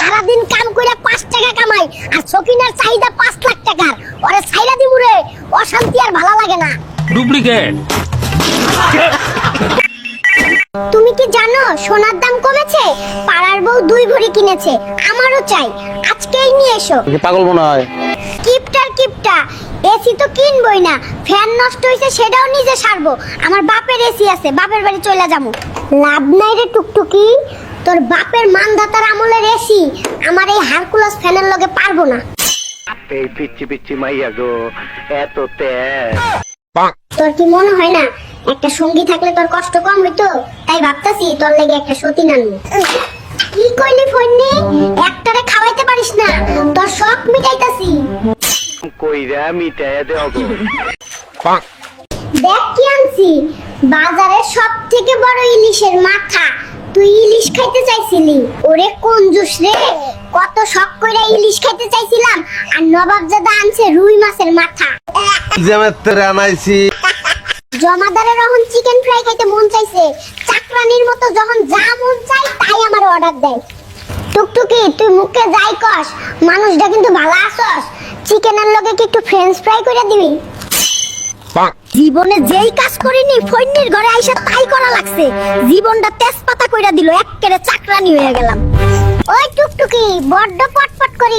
সারাদিন কাম কইরা 5 টাকা কামাই আর সকিনার চাহিদা 5 লাখ টাকার। ওরে ছাইরা দিমু রে, অশান্তি আর ভালো লাগে না। ডুপ্লিকেট। তুমি কি জানো সোনার দাম কমেছে? পাড়ার বউ 2 ভরি কিনেছে, আমারও চাই, আজকেই নিয়ে এসো। পাগল মনে হয়। কিপটা এসি তো কিনবই না, ফ্যান নষ্ট হইছে সেটাও নিজে সারবো। আমার বাপের এসি আছে, বাপের বাড়ি চলে যাবো। লাভ নাই রে টুকটুকি, তোর বাপের মানদাতার আমলের এসি আমার এই হারকুলাস ফ্যানের লগে পারবো না। এই পিচ্ছি পিচ্ছি মাইয়া গো, এত তেজ। তোর কি মনে হয় না একটা সঙ্গী থাকলে তোর কষ্ট কম হইতো? তাই ভাবতাছি তোর লেগে একটা সতী নানবো। কি কইলি ফন্নি, একটারে খাওয়াইতে পারিস না? তোর শখ মিটাইতাছি। কইরা মিটাইয়া দেও গো। দেখ কি আনছি, বাজারে সব থেকে বড় ইলিশের মাথা। তুই ইলিশ খাইতে চাইছিলি, ওরে কঞ্জুস রে, কত শখ কইরা ইলিশ খাইতে চাইছিলাম, আর নবাবজাদা আনছে রুই মাছের মাথা। জামাত তোরে আনাইছি। জমাদারের যখন চিকেন ফ্রাই খাইতে মন চাইছে, চাকরানির মতো যখন যা মন চাই তাই আমার অর্ডার দেয়। টুকটুকি তুই মুখে যাই কস, মানুষটা কিন্তু ভালো আছস। চিকেনের লগে কি একটু ফ্রেঞ্চ ফ্রাই কইরা দিবি? জীবনে যেই কাজ করিনি ফইন্নির ঘরে আইসা তাই করা লাগছে। জীবনটা তেজপাতা কইরা দিল, এক্কেরে চাকরানি হয়ে গেলাম। ওই টুকটুকি বড্ড পটপট করি।